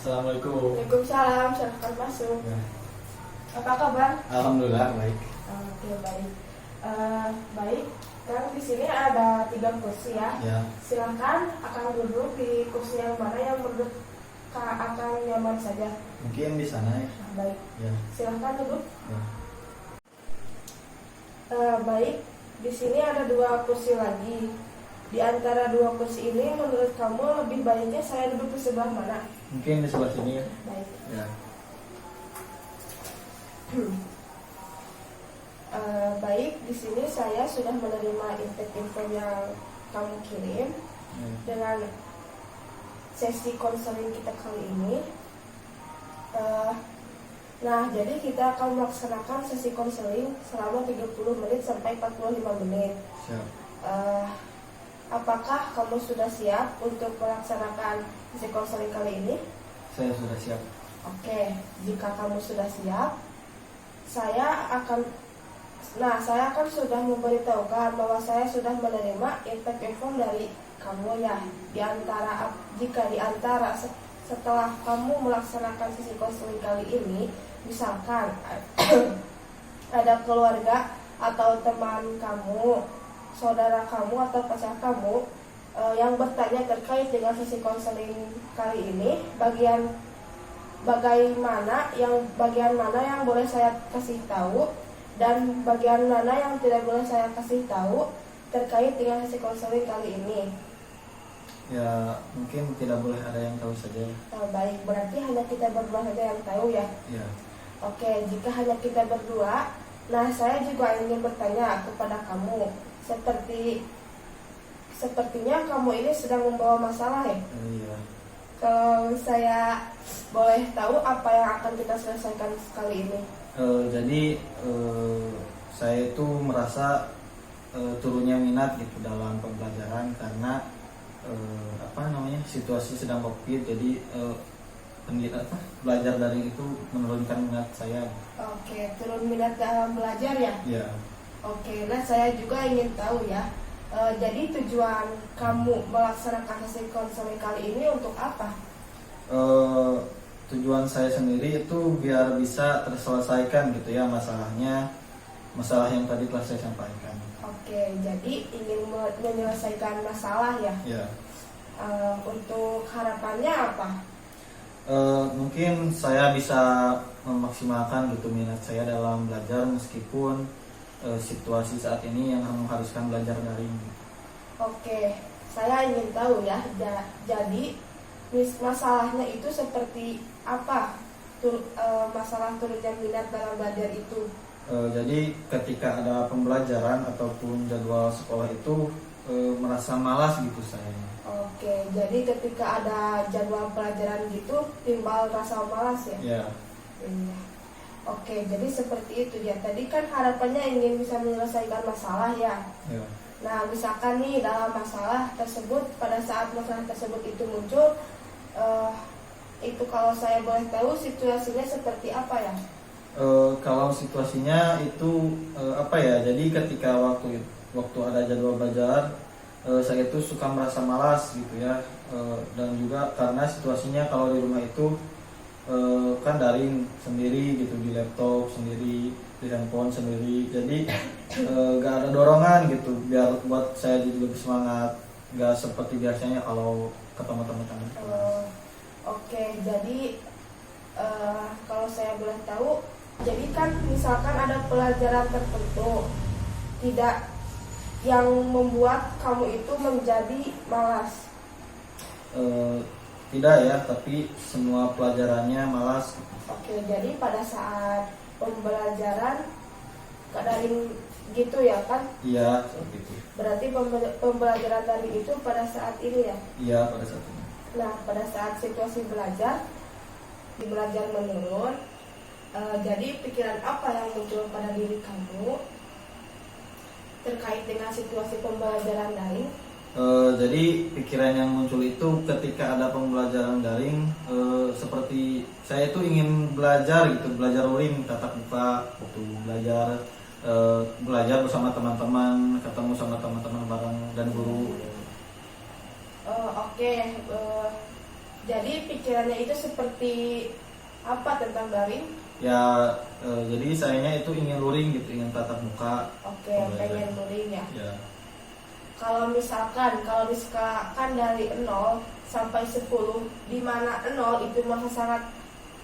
Assalamualaikum. Waalaikumsalam, silahkan masuk. Ya. Apa kabar? Alhamdulillah baik. Oke, baik. Baik, kan di sini ada 3 kursi ya. Ya. Silahkan akan duduk di kursi yang mana yang menurut akan nyaman saja. Mungkin di sana ya. Baik, Ya. silahkan duduk. Ya. Baik, di sini ada 2 kursi lagi. Di antara 2 kursi ini menurut kamu lebih baiknya saya duduk di sebelah mana? Mungkin di sebelah sini ya. Baik. Ya. Baik, di sini saya sudah menerima intake info yang kamu kirim Ya. dengan sesi konseling kita kali ini. Nah, jadi kita akan melaksanakan sesi konseling selama 30 menit sampai 45 menit. Siap. Apakah kamu sudah siap untuk melaksanakan sesi konseling kali ini? Saya sudah siap. Oke, jika kamu sudah siap, saya akan sudah memberitahukan bahwa saya sudah menerima intake info dari kamu ya. Jika di antara setelah kamu melaksanakan sesi konseling kali ini, misalkan ada keluarga atau teman kamu, saudara kamu atau pacar kamu yang bertanya terkait dengan sesi konseling kali ini, bagian mana yang boleh saya kasih tahu dan bagian mana yang tidak boleh saya kasih tahu terkait dengan sesi konseling kali ini. Ya, mungkin tidak boleh ada yang tahu saja. Baik, berarti hanya kita berdua saja yang tahu ya. Ya. Oke, jika hanya kita berdua, nah saya juga ingin bertanya kepada kamu, sepertinya kamu ini sedang membawa masalah ya. Iya. Kalau saya boleh tahu apa yang akan kita selesaikan kali ini? Jadi saya itu merasa turunnya minat gitu dalam pembelajaran karena situasi sedang COVID. Jadi belajar daring itu menurunkan minat saya. Oke, turun minat dalam belajar ya? Ya. Oke, nah saya juga ingin tahu ya. Jadi tujuan kamu melaksanakan sesi konseling kali ini untuk apa? Tujuan saya sendiri itu biar bisa terselesaikan gitu ya masalah yang tadi telah saya sampaikan. Oke, jadi ingin menyelesaikan masalah ya? Ya. Untuk harapannya apa? Mungkin saya bisa memaksimalkan gitu minat saya dalam belajar meskipun situasi saat ini yang mengharuskan belajar daring. Oke, saya ingin tahu ya. Jadi masalahnya itu seperti apa? Masalah turunnya minat dalam belajar itu. Jadi ketika ada pembelajaran ataupun jadwal sekolah itu merasa malas gitu saya. Oke, jadi ketika ada jadwal pelajaran gitu timbal rasa malas ya? Ya. Iya. Oke, jadi seperti itu ya. Tadi kan harapannya ingin bisa menyelesaikan masalah ya. Ya. Nah, misalkan nih dalam masalah tersebut, pada saat masalah tersebut itu muncul, itu kalau saya boleh tahu situasinya seperti apa ya? Kalau situasinya itu jadi ketika waktu ada jadwal belajar, saya itu suka merasa malas gitu ya, dan juga karena situasinya kalau di rumah itu kan daring sendiri gitu, di laptop sendiri, di handphone sendiri, jadi gak ada dorongan gitu biar buat saya jadi lebih semangat, gak seperti biasanya kalau ketemu teman-teman. Oke, jadi kalau saya boleh tahu, jadi kan misalkan ada pelajaran tertentu tidak yang membuat kamu itu menjadi malas. Tidak ya, tapi semua pelajarannya malas. Oke, jadi pada saat pembelajaran daring gitu ya kan? Iya, seperti itu. Berarti pembelajaran daring itu pada saat ini ya? Iya, pada saat ini. Nah, pada saat situasi belajar menurun, jadi pikiran apa yang muncul pada diri kamu terkait dengan situasi pembelajaran daring? Jadi pikiran yang muncul itu ketika ada pembelajaran daring, seperti saya itu ingin belajar gitu, belajar luring, tatap muka, waktu belajar bersama teman-teman, ketemu sama teman-teman bareng dan guru. Oke. Jadi pikirannya itu seperti apa tentang daring? Ya, jadi sayanya itu ingin luring gitu, ingin tatap muka. Oke, pembelajaran. pengen luring ya. Ya, Kalau misalkan kalau diskalakan dari 0 sampai 10, di mana 0 itu merasa sangat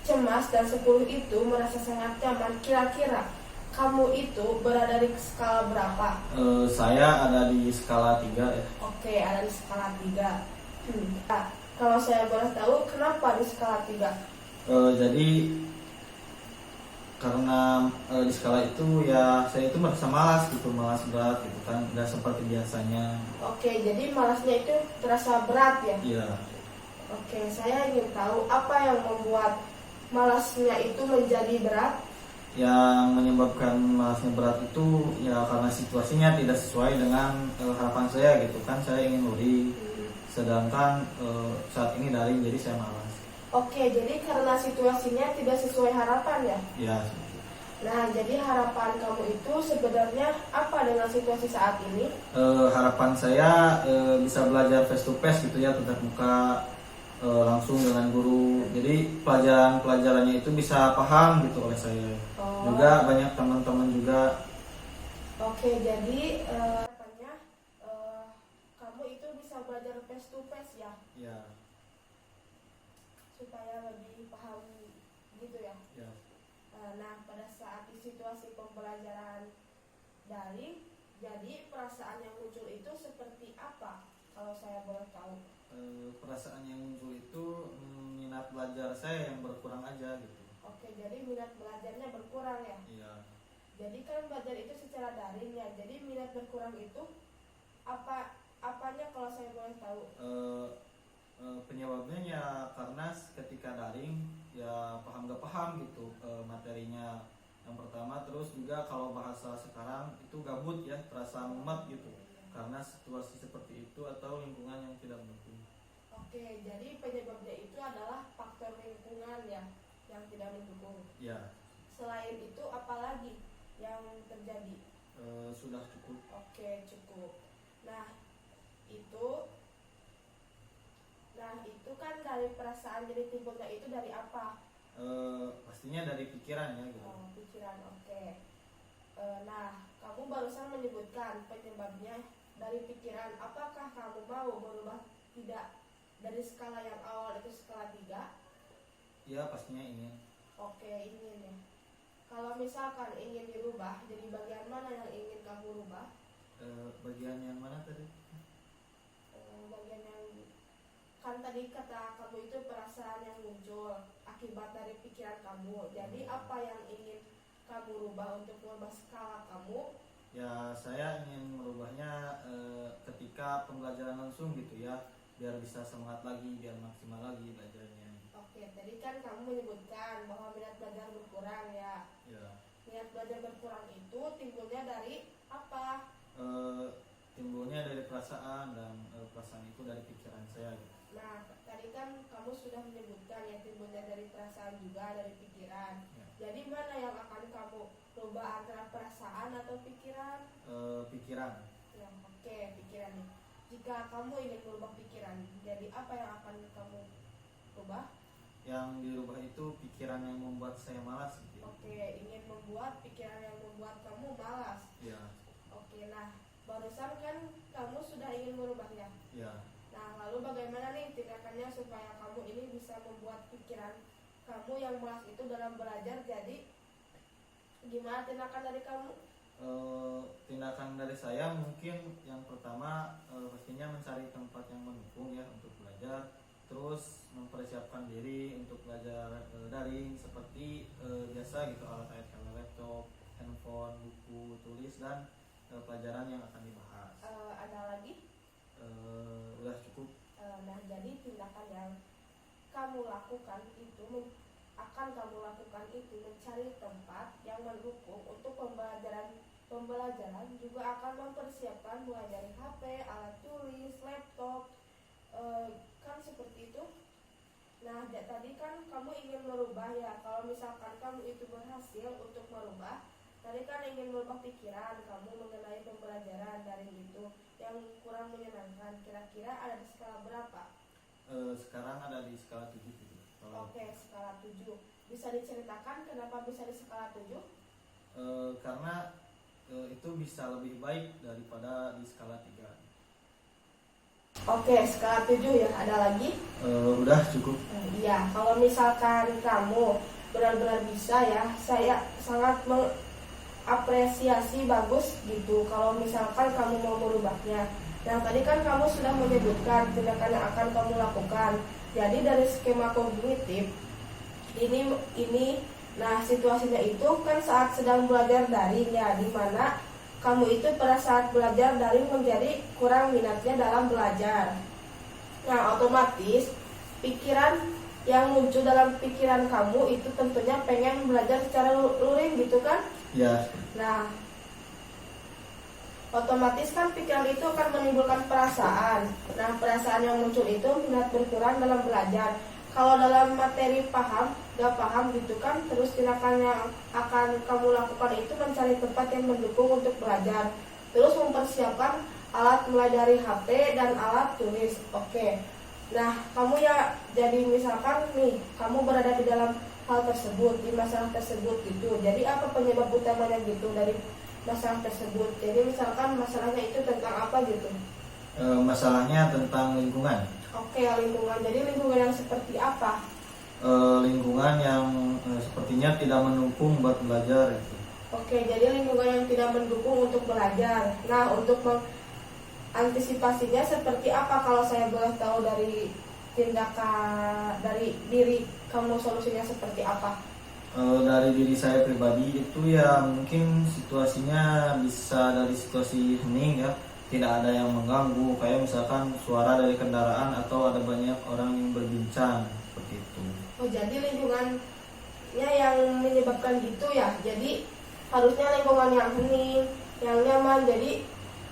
cemas dan 10 itu merasa sangat nyaman, kira-kira kamu itu berada di skala berapa? saya ada di skala 3 ya. Oke, ada di skala 3. Nah, kalau saya boleh tahu kenapa di skala 3? Jadi karena di skala itu ya saya itu merasa malas gitu, malas berat gitu kan, nggak seperti biasanya. Oke, jadi malasnya itu terasa berat ya? Iya. Oke, saya ingin tahu apa yang membuat malasnya itu menjadi berat. Yang menyebabkan malasnya berat itu ya karena situasinya tidak sesuai dengan harapan saya gitu kan. Saya ingin luring, sedangkan saat ini daring, jadi saya malas. Oke, jadi karena situasinya tidak sesuai harapan ya? Ya, Nah, jadi harapan kamu itu sebenarnya apa dengan situasi saat ini? harapan saya bisa belajar face to face gitu ya, tatap muka langsung dengan guru. Jadi pelajarannya itu bisa paham gitu oleh saya. Oh. Juga banyak teman-teman juga. Oke, jadi harapannya kamu itu bisa belajar face to face ya, Ya, supaya lebih paham gitu ya. ya. Nah, pada saat di situasi pembelajaran daring, jadi perasaan yang muncul itu seperti apa? Kalau saya boleh tahu. Perasaan yang muncul itu minat belajar saya yang berkurang aja gitu. Oke, jadi minat belajarnya berkurang ya. Iya. Jadi kan belajar itu secara daring ya. Jadi minat berkurang itu apanya kalau saya boleh tahu? Penyebabnya ya karena ketika daring ya paham gak paham gitu materinya yang pertama. Terus juga kalau bahasa sekarang itu gabut ya, terasa mumet gitu karena situasi seperti itu atau lingkungan yang tidak mendukung. Oke, jadi penyebabnya itu adalah faktor lingkungan ya yang tidak mendukung. Ya. Selain itu apalagi yang terjadi? Sudah cukup. Oke, cukup. Nah, itu kan dari perasaan, jadi timbulnya itu dari apa? Pastinya dari pikiran ya gitu. Oh, pikiran. Oke. Nah, kamu barusan menyebutkan penyebabnya dari pikiran. Apakah kamu mau berubah tidak dari skala yang awal itu skala 3? Ya, pastinya ingin. Oke, ingin ya. Kalau misalkan ingin dirubah, jadi bagian mana yang ingin kamu rubah? Bagian yang mana tadi? Bagian yang kan tadi kata kamu itu perasaan yang muncul akibat dari pikiran kamu. Jadi apa yang ingin kamu rubah untuk merubah skala kamu? Ya, saya ingin merubahnya ketika pembelajaran langsung gitu ya, biar bisa semangat lagi, biar maksimal lagi belajarnya. Oke, tadi kan kamu menyebutkan bahwa minat belajar berkurang ya. Ya. Minat belajar berkurang itu timbulnya dari apa? Timbulnya dari perasaan, dan perasaan itu dari pikiran saya gitu. Nah, tadi kan kamu sudah menyebutkan ya timbulnya dari perasaan juga dari pikiran. Ya. Jadi mana yang akan kamu rubah, antara perasaan atau pikiran? Pikiran. Ya, oke, pikiran nih. Jika kamu ingin merubah pikiran, jadi apa yang akan kamu rubah? Yang dirubah itu pikiran yang membuat saya malas gitu ya. Oke, ingin membuat pikiran yang membuat kamu malas. Ya. Oke, nah barusan kan kamu sudah ingin merubahnya. Ya. Nah, lalu bagaimana nih tindakannya supaya kamu ini bisa membuat pikiran kamu yang malas itu dalam belajar jadi gimana tindakan dari kamu? Tindakan dari saya mungkin yang pertama pastinya mencari tempat yang mendukung ya untuk belajar, terus mempersiapkan diri untuk belajar daring seperti biasa gitu, alat-alat kayak laptop, handphone, buku tulis, dan pelajaran yang akan dibahas. Ada lagi? Udah cukup. Nah, jadi tindakan yang kamu lakukan itu mencari tempat yang mendukung untuk pembelajaran juga akan mempersiapkan mulai dari HP, alat tulis, laptop, kan seperti itu. Nah, tadi kan kamu ingin merubah ya. Kalau misalkan kamu itu berhasil untuk merubah, tadi kan ingin merubah pikiran kamu mengenai pembelajaran daring itu yang kurang menyenangkan. Kira-kira ada di skala berapa? Sekarang ada di skala 7 gitu. Oke, skala 7. Bisa diceritakan kenapa bisa di skala 7? Karena itu bisa lebih baik daripada di skala 3. Oke, skala 7 ya. Ada lagi? Udah cukup. Iya, kalau misalkan kamu benar-benar bisa ya, saya sangat mengapresiasi, bagus gitu kalau misalkan kamu mau merubahnya. Nah, tadi kan kamu sudah menyebutkan tindakan yang akan kamu lakukan. Jadi dari skema kognitif ini nah situasinya itu kan saat sedang belajar daring ya, di mana kamu itu pada saat belajar daring menjadi kurang minatnya dalam belajar. Nah, otomatis pikiran yang muncul dalam pikiran kamu itu tentunya pengen belajar secara luring gitu kan? Ya. Nah, otomatis kan pikiran itu akan menimbulkan perasaan. Nah, perasaan yang muncul itu minat berkurang dalam belajar. Kalau dalam materi gak paham gitu kan, terus tindakan yang akan kamu lakukan itu mencari tempat yang mendukung untuk belajar. Terus mempersiapkan alat mulai dari HP dan alat tulis. Oke. Nah, kamu ya jadi misalkan nih, kamu berada di dalam hal tersebut, di masalah tersebut gitu. Jadi apa penyebab utamanya gitu dari masalah tersebut? Jadi misalkan masalahnya itu tentang apa gitu? Masalahnya tentang lingkungan. Oke, lingkungan. Jadi lingkungan yang seperti apa? Lingkungan yang sepertinya tidak mendukung buat belajar gitu. Oke, jadi lingkungan yang tidak mendukung untuk belajar. Nah, untuk mengantisipasinya seperti apa kalau saya boleh tahu dari tindakan dari diri kamu, solusinya seperti apa? Dari diri saya pribadi itu ya mungkin situasinya bisa dari situasi hening ya, tidak ada yang mengganggu, kayak misalkan suara dari kendaraan atau ada banyak orang yang berbincang seperti itu. Oh, jadi lingkungannya yang menyebabkan gitu ya. Jadi harusnya lingkungan yang hening, yang nyaman, jadi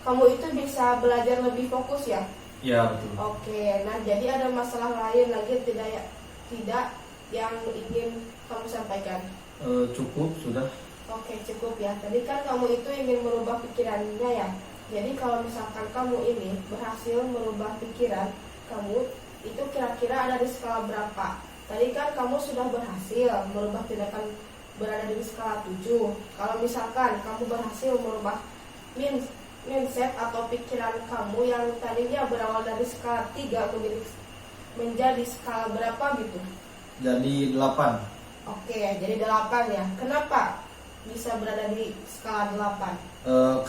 kamu itu bisa belajar lebih fokus ya. Ya betul. Oke, nah jadi ada masalah lain lagi tidak yang ingin kamu sampaikan? Cukup sudah. Oke, cukup ya. Tadi kan kamu itu ingin merubah pikirannya ya. Jadi kalau misalkan kamu ini berhasil merubah pikiran kamu, itu kira-kira ada di skala berapa? Tadi kan kamu sudah berhasil merubah tindakan berada di skala 7. Kalau misalkan kamu berhasil merubah mindset atau pikiran kamu yang tadinya berawal dari skala 3 menjadi skala berapa gitu? Jadi 8. Oke, jadi 8 ya. Kenapa bisa berada di skala 8?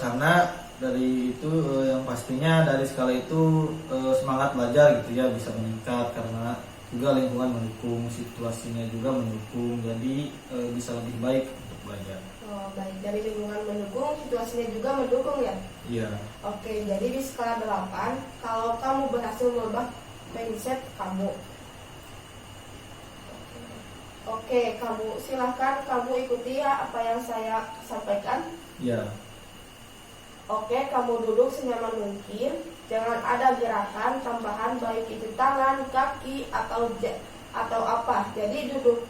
Karena dari itu yang pastinya dari skala itu semangat belajar gitu ya bisa meningkat, karena juga lingkungan mendukung, situasinya juga mendukung, jadi bisa lebih baik untuk belajar. Oh, baik. Dari lingkungan mendukung, situasinya juga mendukung ya? Iya. Oke, jadi di skala 8 kalau kamu berhasil merubah mindset kamu. Oke, kamu silahkan kamu ikuti ya apa yang saya sampaikan. Iya. Oke, kamu duduk senyaman mungkin. Jangan ada gerakan tambahan baik itu tangan, kaki atau apa. Jadi duduk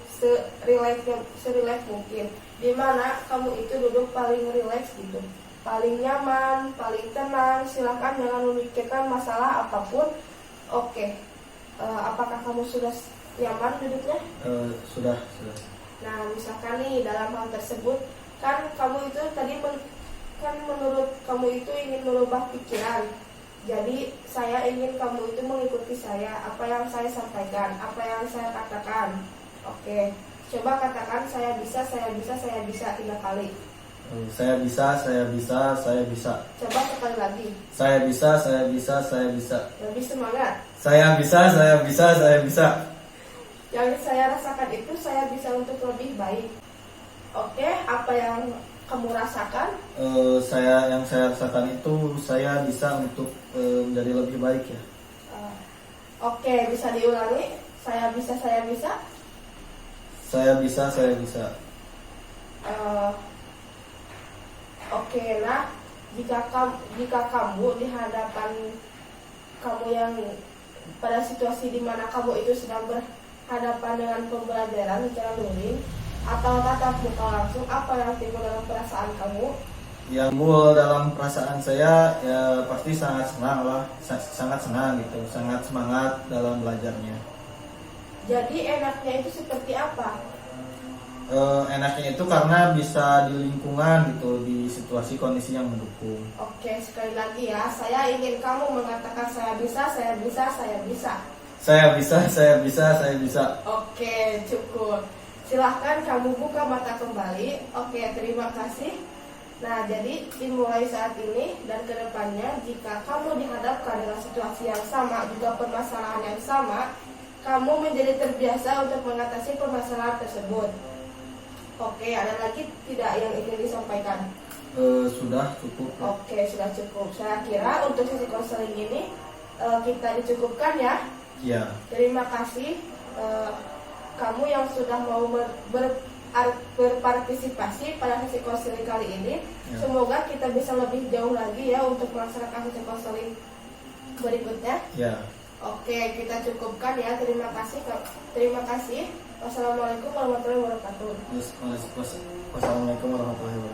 serileks mungkin. Dimana kamu itu duduk paling rileks gitu, paling nyaman, paling tenang. Silahkan jangan memikirkan masalah apapun. Oke, apakah kamu sudah nyaman duduknya? Sudah. Nah, misalkan nih dalam hal tersebut kan kamu itu tadi kan menurut kamu itu ingin merubah pikiran. Jadi saya ingin kamu itu mengikuti saya, apa yang saya sampaikan, apa yang saya katakan. Oke, coba katakan saya bisa 3 kali. Saya bisa. Coba sekali lagi. Saya bisa. Lebih semangat. Saya bisa. Yang saya rasakan itu saya bisa untuk lebih baik. Oke, apa yang kamu rasakan? Yang saya rasakan itu saya bisa untuk menjadi lebih baik ya. Oke, bisa diulangi. Saya bisa. Saya bisa. Oke, nah jika kamu di hadapan kamu yang pada situasi di mana kamu itu sedang berhadapan dengan pembelajaran secara luring atau tatap muka langsung, apa yang timbul dalam perasaan kamu? Yang timbul dalam perasaan saya ya pasti sangat senang lah, sangat senang gitu, sangat semangat dalam belajarnya. Jadi enaknya itu seperti apa? Enaknya itu karena bisa di lingkungan gitu, di situasi kondisi yang mendukung. Oke, sekali lagi ya, saya ingin kamu mengatakan saya bisa, saya bisa, saya bisa. Saya bisa, saya bisa, saya bisa. Oke, cukup. Silahkan kamu buka mata kembali. Oke, terima kasih. Nah, jadi dimulai saat ini dan kedepannya, jika kamu dihadapkan dengan situasi yang sama, juga permasalahan yang sama, kamu menjadi terbiasa untuk mengatasi permasalahan tersebut. Oke, ada lagi tidak yang ingin disampaikan? Sudah cukup. Oke, sudah cukup. Saya kira untuk sesi konseling ini kita dicukupkan ya. Ya. Terima kasih kamu yang sudah mau berpartisipasi pada sesi konseling kali ini. Ya. Semoga kita bisa lebih jauh lagi ya untuk melaksanakan sesi konseling berikutnya. Ya. Oke, kita cukupkan ya. Terima kasih. Terima kasih. Wassalamualaikum warahmatullahi wabarakatuh. Wassalamualaikum warahmatullahi wabarakatuh.